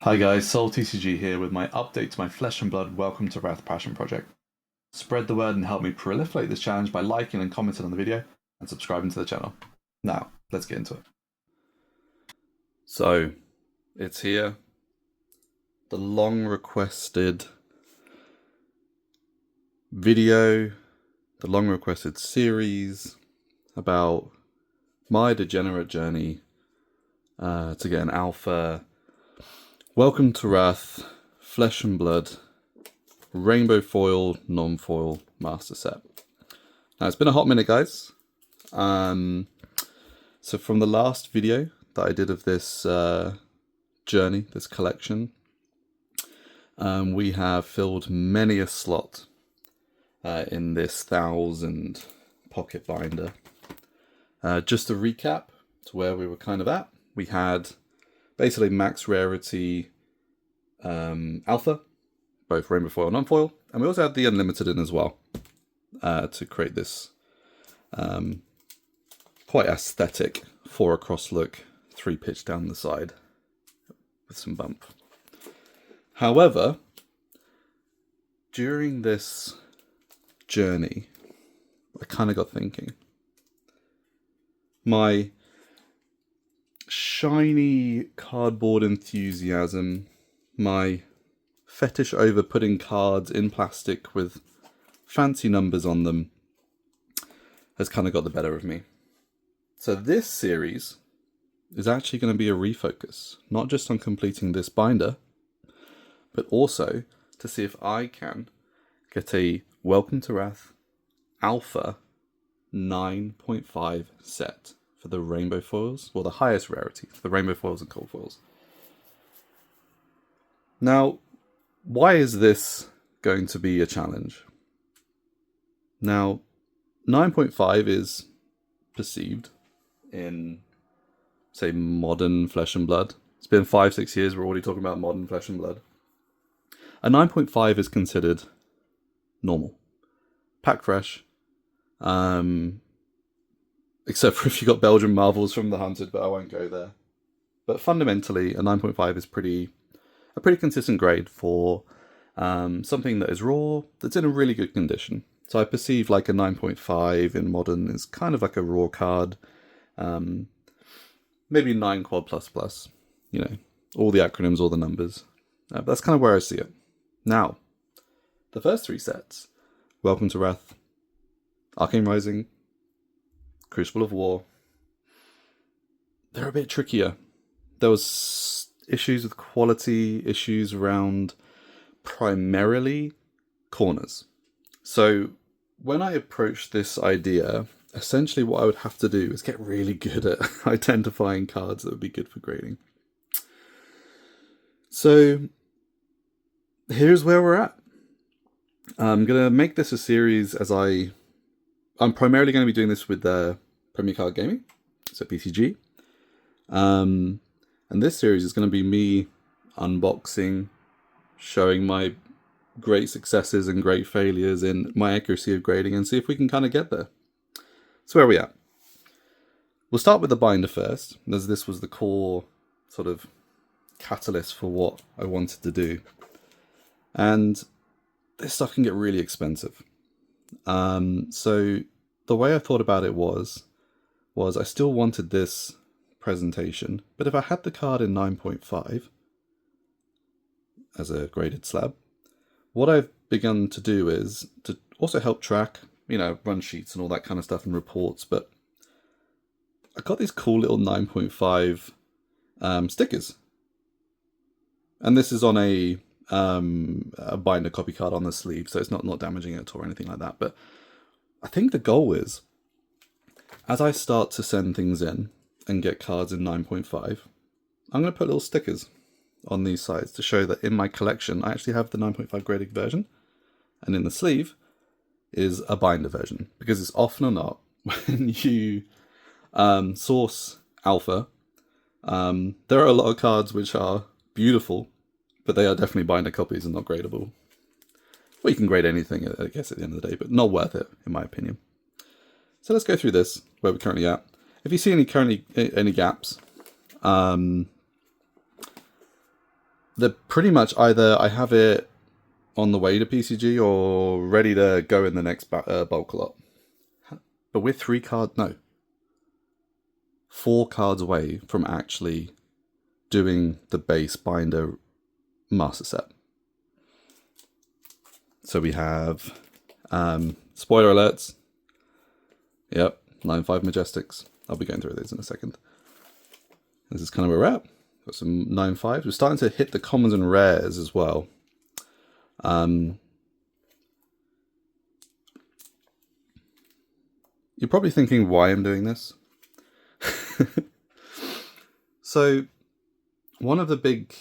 Hi guys, SoulTCG here with my update to my Flesh and Blood Welcome to Rathe Passion project. Spread the word and help me proliferate this challenge by liking and commenting on the video and subscribing to the channel. Now, let's get into it. So, it's here. The long requested video, the long requested series about my degenerate journey to get an alpha Welcome to Rathe, Flesh and Blood, Rainbow Foil, Non-Foil Master Set. Now, it's been a hot minute, guys. So from the last video that I did of this journey, this collection, we have filled many a slot in this 1,000 pocket binder. Just to recap to where we were kind of at, we had basically max rarity alpha, both rainbow foil and non-foil, and we also had the unlimited in as well to create this quite aesthetic 4 across look, 3 pitch down the side with some bump. However, during this journey, I kind of got thinking. My shiny cardboard enthusiasm, my fetish over putting cards in plastic with fancy numbers on them has kind of got the better of me. So this series is actually going to be a refocus, not just on completing this binder, but also to see if I can get a Welcome to Rathe Alpha 9.5 set for the rainbow foils, well, the highest rarity, the rainbow foils and cold foils. Now, why is this going to be a challenge? Now, 9.5 is perceived in, say, modern Flesh and Blood. It's been 5-6 years, we're already talking about modern Flesh and Blood. A 9.5 is considered normal. Pack fresh. Except for if you got Belgian Marvels from the Hunted, but I won't go there. But fundamentally, a 9.5 is a pretty consistent grade for something that is raw, that's in a really good condition. So I perceive like a 9.5 in modern is kind of like a raw card. Maybe 9 quad plus plus, you know, all the acronyms, all the numbers. That's kind of where I see it. Now, the first 3 sets, Welcome to Rathe, Arcane Rising, Crucible of War, they're a bit trickier. There was issues with quality, issues around primarily corners. So when I approached this idea, essentially what I would have to do is get really good at identifying cards that would be good for grading. So here's where we're at. I'm going to make this a series as I'm primarily going to be doing this with Premier Card Gaming, so PCG. And this series is going to be me unboxing, showing my great successes and great failures in my accuracy of grading and see if we can kind of get there. So where are we at? We'll start with the binder first, as this was the core sort of catalyst for what I wanted to do. And this stuff can get really expensive. So the way I thought about it was I still wanted this presentation, but if I had the card in 9.5 as a graded slab, what I've begun to do is to also help track, you know, run sheets and all that kind of stuff and reports, but I got these cool little 9.5 stickers. And this is on a binder copy card on the sleeve, so it's not damaging it or anything like that. But I think the goal is, as I start to send things in and get cards in 9.5, I'm going to put little stickers on these sides to show that in my collection I actually have the 9.5 graded version, and in the sleeve is a binder version, because it's often or not when you source alpha, there are a lot of cards which are beautiful, but they are definitely binder copies and not gradable. Well, you can grade anything, I guess, at the end of the day, but not worth it, in my opinion. So let's go through this, where we're currently at. If you see any gaps, they're pretty much either I have it on the way to PCG or ready to go in the next bulk lot. But we're 4 cards away from actually doing the base binder master set. So we have spoiler alerts. Yep, 9.5 Majestics. I'll be going through these in a second. This is kind of where we're at. Got some 9.5s. We're starting to hit the commons and rares as well. You're probably thinking why I'm doing this. So, one of the big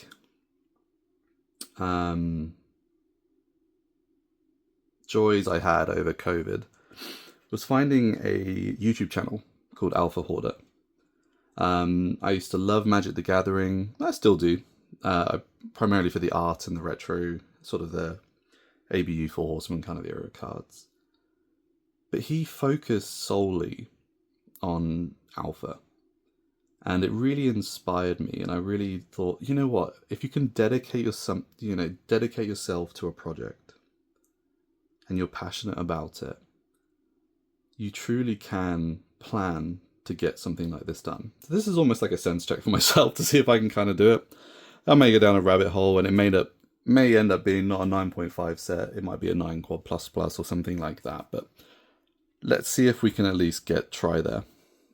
joys I had over COVID was finding a YouTube channel called Alpha Hoarder. I used to love Magic the Gathering. I still do. Primarily for the art and the retro, sort of the ABU Four Horsemen kind of era cards. But he focused solely on Alpha. And it really inspired me, and I really thought, you know what? If you can dedicate yourself to a project, and you're passionate about it, you truly can plan to get something like this done. So this is almost like a sense check for myself to see if I can kind of do it. I may go down a rabbit hole, and it may end up being not a 9.5 set. It might be a 9 quad plus plus or something like that. But let's see if we can at least try there,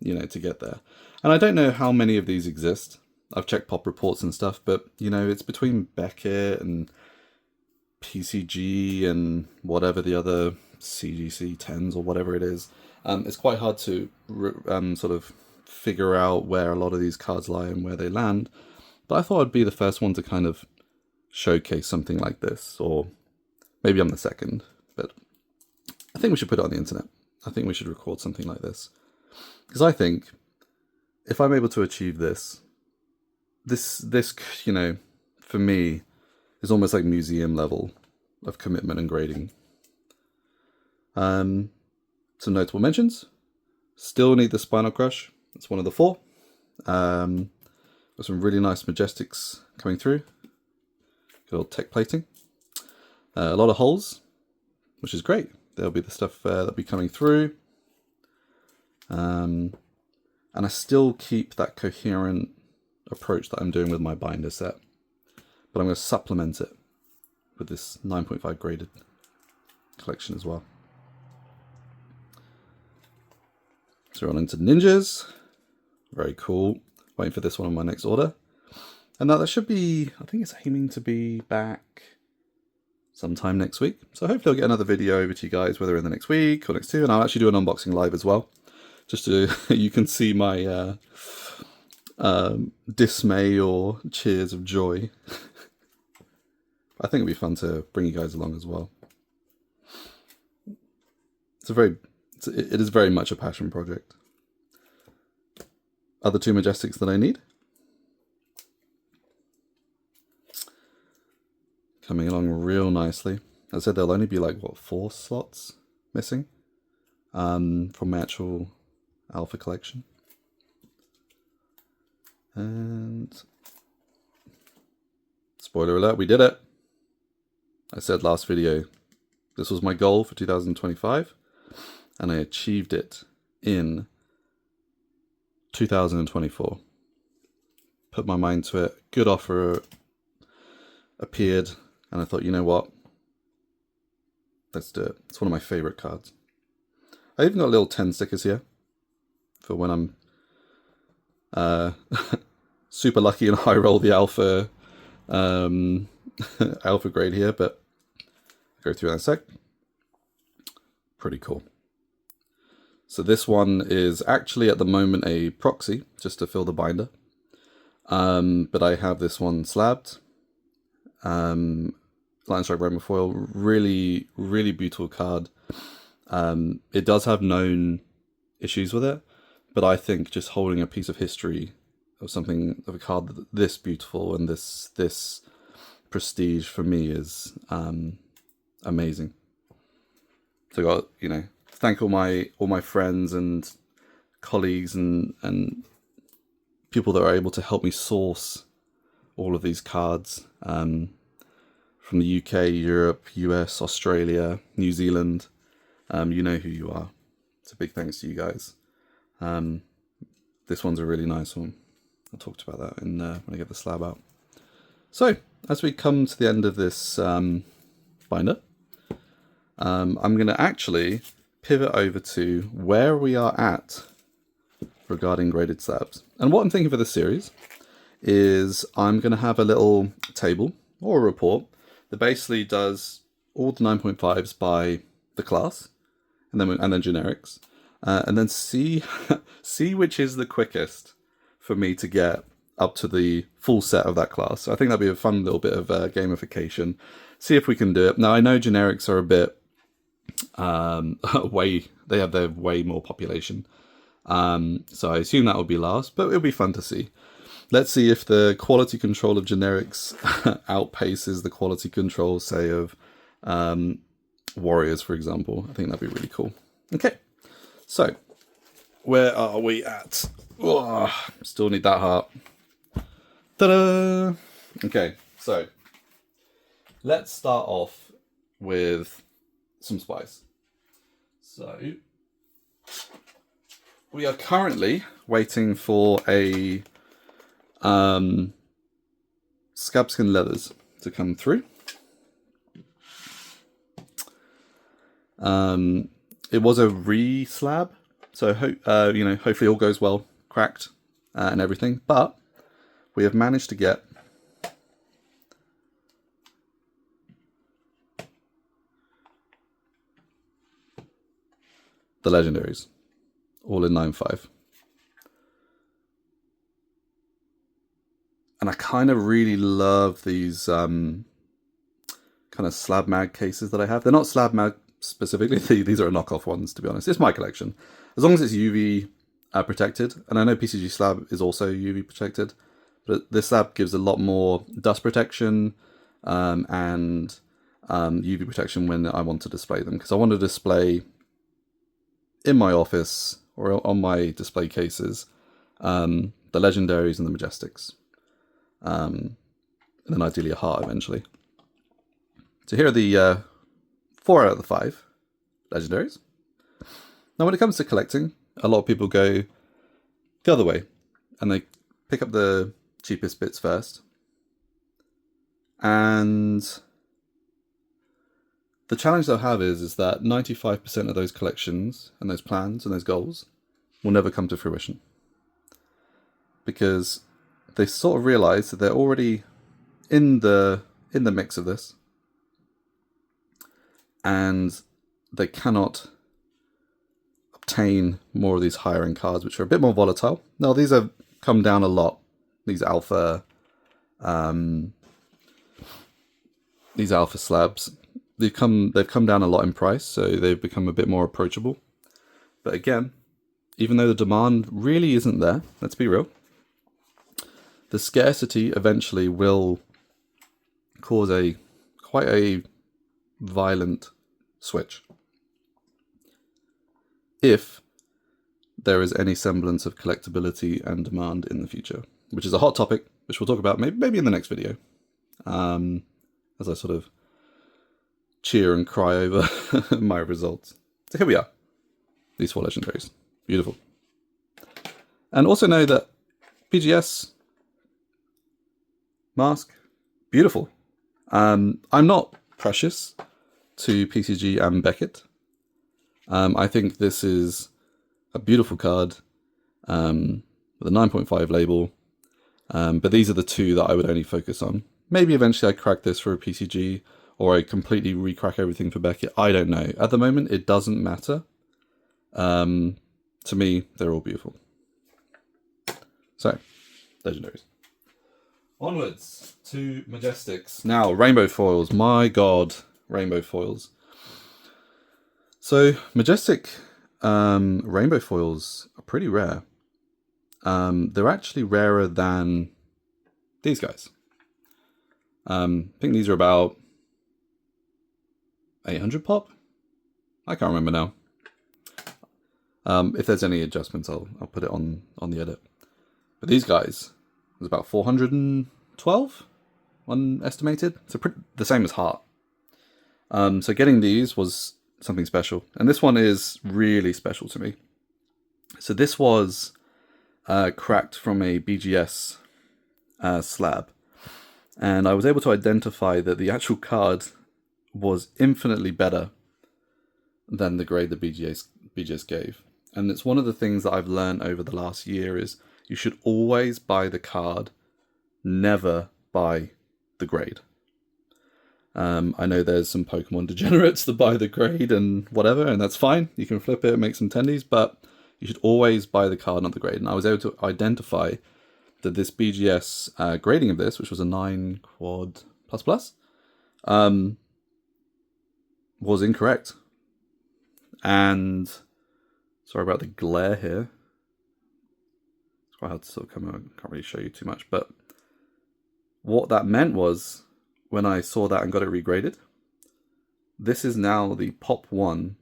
to get there. And I don't know how many of these exist. I've checked pop reports and stuff, but it's between Beckett and PCG and whatever the other CGC 10s or whatever it is. It's quite hard to sort of figure out where a lot of these cards lie and where they land. But I thought I'd be the first one to kind of showcase something like this, or maybe I'm the second, but I think we should put it on the internet. I think we should record something like this. Because I think if I'm able to achieve this, for me, is almost like museum level of commitment and grading. Some notable mentions. Still need the Spinal Crush. It's one of the 4. Got some really nice Majestics coming through. Good old tech plating. A lot of holes, which is great. There'll be the stuff that'll be coming through. And I still keep that coherent approach that I'm doing with my binder set. But I'm going to supplement it with this 9.5 graded collection as well. So we're on into Ninjas. Very cool. Waiting for this one on my next order. And now that should be, I think it's aiming to be back sometime next week. So hopefully I'll get another video over to you guys, whether in the next week or next 2. And I'll actually do an unboxing live as well. Just so you can see my dismay or cheers of joy. I think it'd be fun to bring you guys along as well. It is very much a passion project. Other 2 Majestics that I need. Coming along real nicely. As I said, there'll only be 4 slots missing from my actual Alpha collection. And spoiler alert, we did it. I said last video, this was my goal for 2025, and I achieved it in 2024. Put my mind to it. Good offer appeared, and I thought, you know what? Let's do it. It's one of my favorite cards. I even got little 10 stickers here for when I'm super lucky and high roll the alpha alpha grade here, but I'll go through that in a sec. Pretty cool. So this one is actually at the moment a proxy, just to fill the binder. But I have this one slabbed. Lightning Strike Rainbow Foil, really, really beautiful card. It does have known issues with it, but I think just holding a piece of history of something, of a card this beautiful and this prestige for me is amazing. So I got, thank all my friends and colleagues and people that are able to help me source all of these cards from the UK, Europe, US, Australia, New Zealand. You know who you are. It's a big thanks to you guys. This one's a really nice one. I talked about that when I get the slab out. So, as we come to the end of this binder, I'm going to actually pivot over to where we are at regarding graded slabs. And what I'm thinking for this series is I'm going to have a little table or a report that basically does all the 9.5s by the class and then generics, and then see which is the quickest for me to get up to the full set of that class. So I think that'd be a fun little bit of gamification. See if we can do it. Now I know generics are a bit they have their way more population. So I assume that will be last, but it'll be fun to see. Let's see if the quality control of generics outpaces the quality control, say, of warriors, for example. I think that'd be really cool. Okay, so where are we at? Oh, still need that heart. Ta-da! Okay, so let's start off with some spice. So we are currently waiting for a scabskin leathers to come through. It was a re-slab, so hopefully all goes well, cracked and everything. But we have managed to get the legendaries, all in 9.5. And I kind of really love these kind of slab mag cases that I have. They're not slab mag specifically. These are knockoff ones, to be honest. It's my collection. As long as it's UV protected, and I know PCG slab is also UV protected, but this slab gives a lot more dust protection and UV protection when I want to display them. Because I want to display in my office or on my display cases the legendaries and the majestics. And then ideally a heart eventually. So here are the 4 out of the 5 legendaries. Now when it comes to collecting, a lot of people go the other way and they pick up the cheapest bits first. And the challenge they'll have is that 95% of those collections and those plans and those goals will never come to fruition. Because they sort of realize that they're already in the mix of this, and they cannot obtain more of these higher end cards, which are a bit more volatile. Now these have come down a lot. These alpha slabs, they've come down a lot in price, so they've become a bit more approachable. But again, even though the demand really isn't there, let's be real, the scarcity eventually will cause quite a violent switch if there is any semblance of collectability and demand in the future, which is a hot topic, which we'll talk about maybe in the next video, as I sort of cheer and cry over my results. So here we are, these 4 legendaries, beautiful. And also know that PGS mask, beautiful. I'm not precious to PCG and Beckett. I think this is a beautiful card with a 9.5 label, but these are the 2 that I would only focus on. Maybe eventually I crack this for a PCG, or I completely re-crack everything for Beckett. I don't know. At the moment, it doesn't matter. To me, they're all beautiful. So, legendaries. Onwards to majestics. Now, rainbow foils. My god, rainbow foils. So, majestic rainbow foils are pretty rare. They're actually rarer than these guys. I think these are about 800 pop? I can't remember now. If there's any adjustments, I'll put it on the edit. But these guys, there's about 420 12 on estimated. So the same as Heart. So getting these was something special. And this one is really special to me. So this was cracked from a BGS slab. And I was able to identify that the actual card was infinitely better than the grade the BGS gave. And it's one of the things that I've learned over the last year is you should always buy the card, never buy the grade. I know there's some Pokemon degenerates that buy the grade and whatever, and that's fine. You can flip it and make some tendies, but you should always buy the card, not the grade. And I was able to identify that this BGS grading of this, which was a 9 quad plus, was incorrect. And sorry about the glare here. It's quite hard to sort of come out. Can't really show you too much, but what that meant was when I saw that and got it regraded, this is now the Pop 1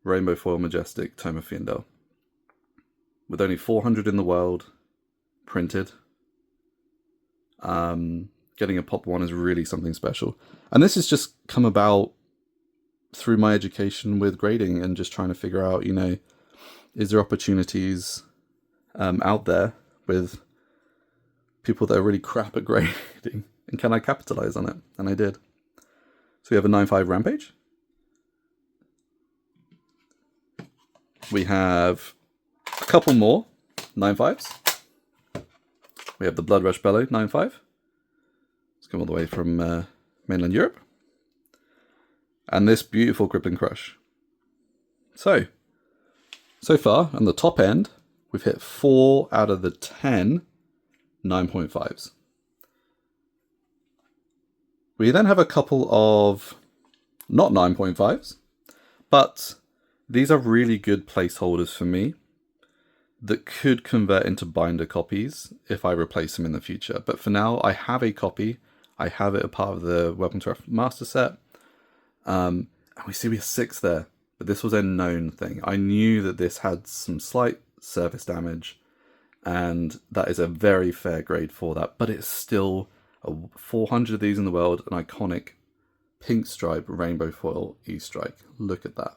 Rainbow Foil Majestic Tome of Fiendel. With only 400 in the world printed. Getting a Pop 1 is really something special. And this has just come about through my education with grading and just trying to figure out, you know, is there opportunities out there with people that are really crap at grading? And can I capitalize on it? And I did. So we have a 9/5 Rampage. We have a couple more 9/5s. We have the Blood Rush Bellow 9/5. It's come all the way from mainland Europe. And this beautiful Crippling Crush. So far, on the top end, we've hit 4 out of the 10 9.5s. We then have a couple of not 9.5s, but these are really good placeholders for me that could convert into binder copies if I replace them in the future. But for now, I have a copy. I have it a part of the Welcome to Earth Master set. And we see we have 6 there, but this was a known thing. I knew that this had some slight surface damage, and that is a very fair grade for that, but it's still 400 of these in the world, an iconic pink stripe rainbow foil E-Strike. Look at that.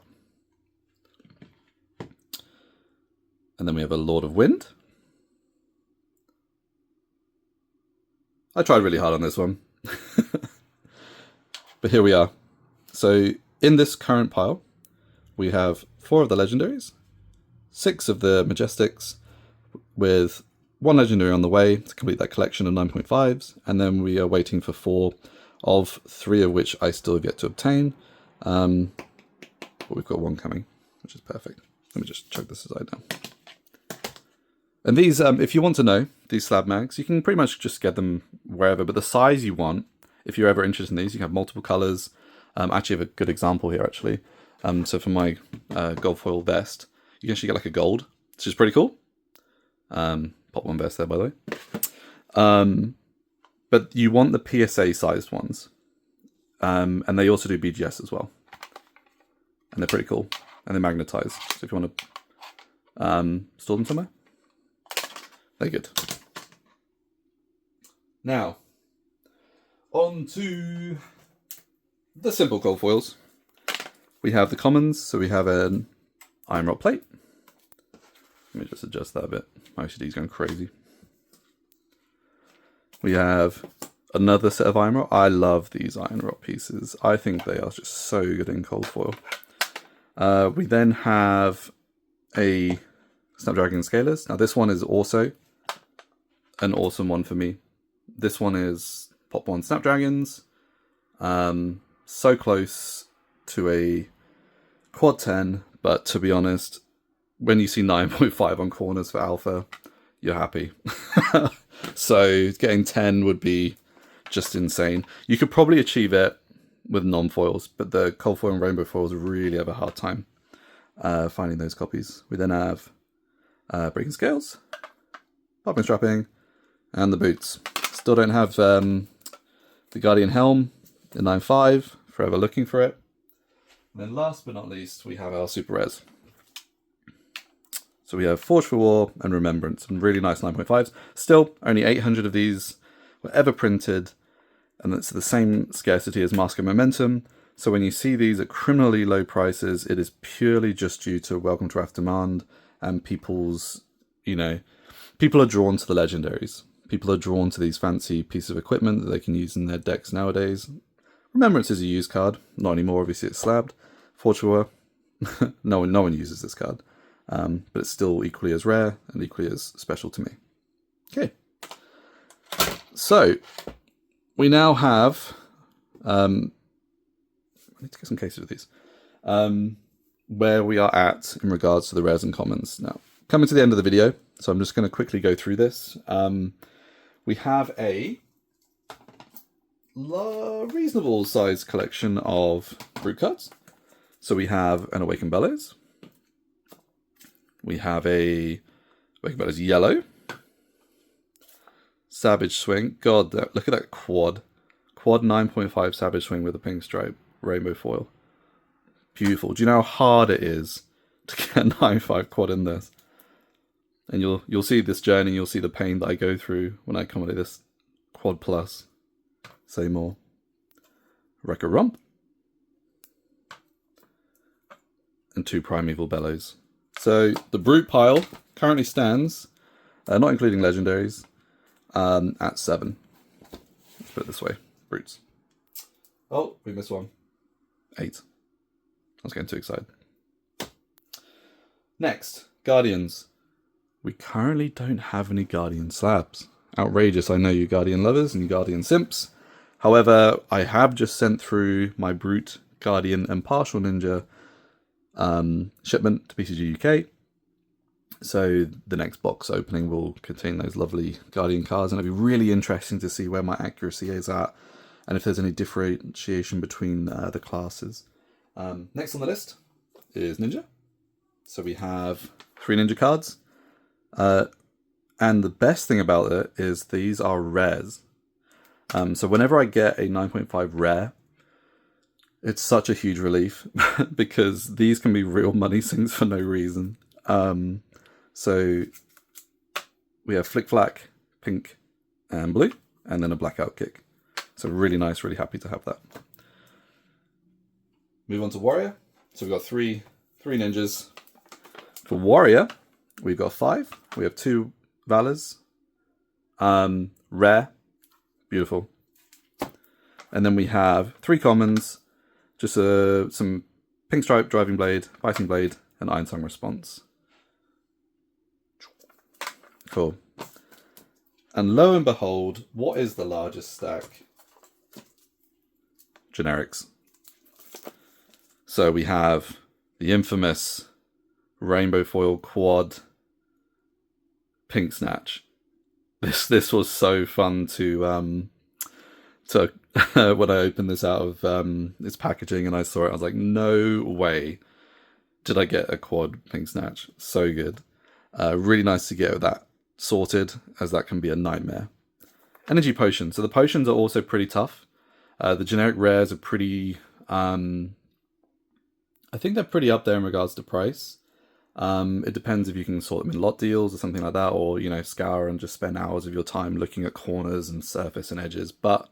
And then we have a Lord of Wind. I tried really hard on this one. But here we are. So in this current pile, we have 4 of the legendaries, 6 of the majestics, with 1 legendary on the way to complete that collection of 9.5s, and then we are waiting for 4 of 3 of which I still have yet to obtain. But we've got 1 coming, which is perfect. Let me just chuck this aside now. And these, if you want to know, these slab mags, you can pretty much just get them wherever, but the size you want, if you're ever interested in these, you can have multiple colors. I actually have a good example here, actually. So for my gold foil vest, you can actually get like a gold, which is pretty cool. Pop 1 vest there, by the way. But you want the PSA sized ones. And they also do BGS as well. And they're pretty cool. And they magnetize. So if you want to store them somewhere, they're good. Now, on to the simple gold foils. We have the commons, so we have an iron rot plate. Let me just adjust that a bit. My OCD's going crazy. We have another set of iron rot. I love these iron rot pieces. I think they are just so good in cold foil. We then have a Snapdragon Scalers. Now this one is also an awesome one for me. This one is Pop 1 Snapdragons. So close to a quad 10, but to be honest, when you see 9.5 on corners for alpha, you're happy. So getting 10 would be just insane. You could probably achieve it with non-foils, but the cold foil and rainbow foils really have a hard time finding those copies. We then have breaking scales, popping strapping, and the boots. Still don't have the Guardian Helm in 9.5, forever looking for it. And then last but not least, we have our super rares. So we have Forge for War and Remembrance, and really nice 9.5s. Still, only 800 of these were ever printed, and it's the same scarcity as Mask of Momentum. So when you see these at criminally low prices, it is purely just due to Welcome to Rathe demand and people's, people are drawn to the legendaries. People are drawn to these fancy pieces of equipment that they can use in their decks nowadays. Remembrance is a used card, not anymore. Obviously, it's slabbed. Fortua, no one uses this card, but it's still equally as rare and equally as special to me. Okay, so we now have. I need to get some cases of these. Where we are at in regards to the rares and commons. Now, coming to the end of the video, so I'm just going to quickly go through this. We have a reasonable sized collection of brute cards. So we have an Awakened Bellows. We have a Awakened Bellows yellow. Savage Swing. God, look at that quad. Quad 9.5 Savage Swing with a pink stripe. Rainbow foil. Beautiful. Do you know how hard it is to get a 9.5 quad in this? And you'll see this journey, you'll see the pain that I go through when I accommodate this quad plus. Say more. Wrecker Rump. And 2 Primeval Bellows. So the brute pile currently stands, not including legendaries, at 7. Let's put it this way. Brutes. Oh, we missed one. 8. I was getting too excited. Next, Guardians. We currently don't have any Guardian slabs. Outrageous, I know, you Guardian lovers and you Guardian simps. However, I have just sent through my Brute, Guardian and Partial Ninja shipment to BCG UK. So the next box opening will contain those lovely Guardian cards, and it'll be really interesting to see where my accuracy is at and if there's any differentiation between the classes. Next on the list is Ninja. So we have 3 Ninja cards. And the best thing about it is these are rares. So whenever I get a 9.5 rare, it's such a huge relief because these can be real money sinks for no reason. So we have Flick Flack, pink and blue, and then a blackout kick. So really nice, really happy to have that. Move on to Warrior. So we've got three ninjas. For Warrior, we've got 5. We have 2 Valors. Rare. Beautiful. And then we have 3 commons. Just some Pink Stripe, Driving Blade, Biting Blade, and Iron Tongue Response. Cool. And lo and behold, what is the largest stack? Generics. So we have the infamous Rainbow Foil Quad Pink Snatch. This was so fun to when I opened this out of its packaging and I saw it, I was like, no way did I get a quad Pink Snatch. So good. Really nice to get that sorted, as that can be a nightmare. Energy Potion. So the potions are also pretty tough. The generic rares are pretty... I think they're pretty up there in regards to price. It depends if you can sort them in lot deals or something like that, or, scour and just spend hours of your time looking at corners and surface and edges. But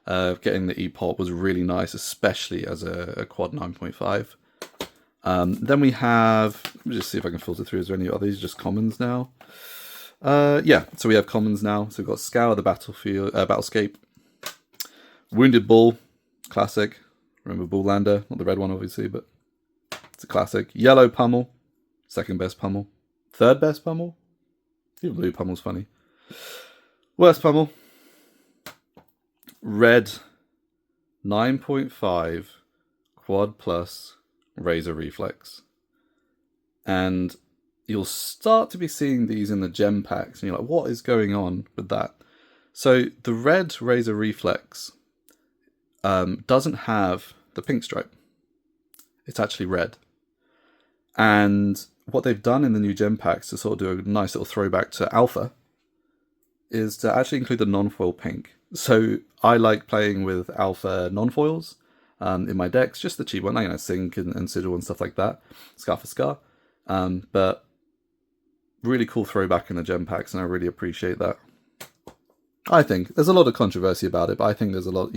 getting the E-Pop was really nice, especially as a quad 9.5. Then we have... Let me just see if I can filter through. Is there any... Are these just commons now? Yeah, so we have commons now. So we've got Scour the Battlefield, Battlescape. Wounded Bull, classic. Remember Bullander, not the red one obviously, but it's a classic. Yellow Pummel, second best Pummel. Third best Pummel? Even blue Pummel's funny. Worst Pummel. Red 9.5 Quad Plus Razor Reflex. And you'll start to be seeing these in the gem packs, and you're like, what is going on with that? So the red Razor Reflex doesn't have the pink stripe. It's actually red. And what they've done in the new gem packs to sort of do a nice little throwback to Alpha is to actually include the non-foil pink. So I like playing with Alpha non-foils in my decks, just the cheap one, Sync and Sigil and stuff like that, Scar for Scar. But really cool throwback in the gem packs, and I really appreciate that. I think there's a lot of controversy about it, but I think there's a lot,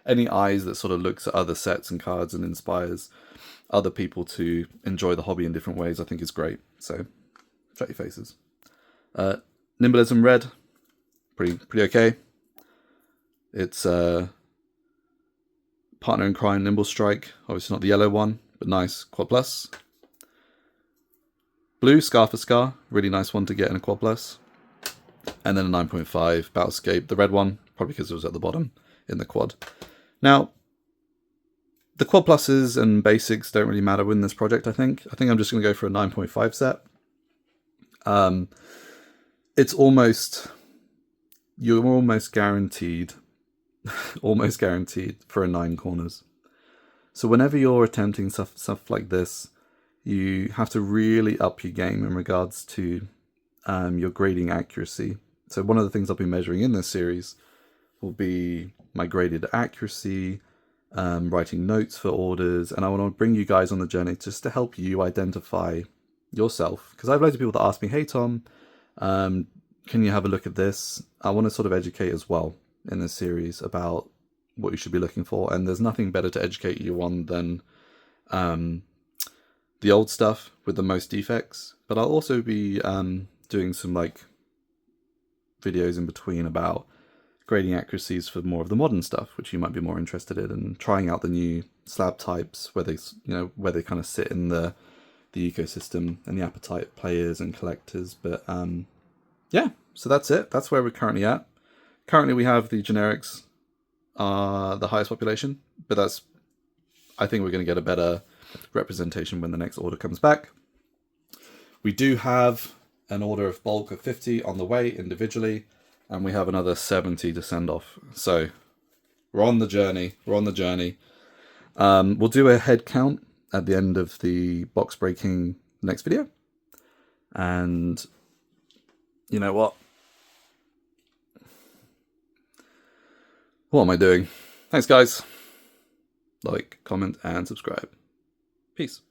any eyes that sort of looks at other sets and cards and inspires other people to enjoy the hobby in different ways, I think is great. So, shut your faces. Nimblism red, pretty okay. It's Partner in Crime Nimble Strike, obviously not the yellow one, but nice, quad plus. Blue, Scar for Scar, really nice one to get in a quad plus. And then a 9.5 Battlescape, the red one, probably because it was at the bottom in the quad. Now, the quad pluses and basics don't really matter in this project, I think. I think I'm just going to go for a 9.5 set. It's almost, you're almost guaranteed for a 9 corners. So whenever you're attempting stuff like this, you have to really up your game in regards to your grading accuracy. So one of the things I'll be measuring in this series will be my graded accuracy, writing notes for orders, and I want to bring you guys on the journey just to help you identify yourself. Because I have loads of people that ask me, hey Tom, can you have a look at this? I want to sort of educate as well in this series about what you should be looking for, and there's nothing better to educate you on than the old stuff with the most defects. But I'll also be doing some like videos in between about grading accuracies for more of the modern stuff, which you might be more interested in, and trying out the new slab types where they kind of sit in the ecosystem and the appetite players and collectors. But yeah, so that's it. That's where we're currently at. Currently we have the generics the highest population, but I think we're going to get a better representation when the next order comes back. We do have an order of bulk of 50 on the way individually, and we have another 70 to send off. So we're on the journey. We'll do a head count at the end of the box breaking next video. And you know what? What am I doing? Thanks, guys. Like, comment, and subscribe. Peace.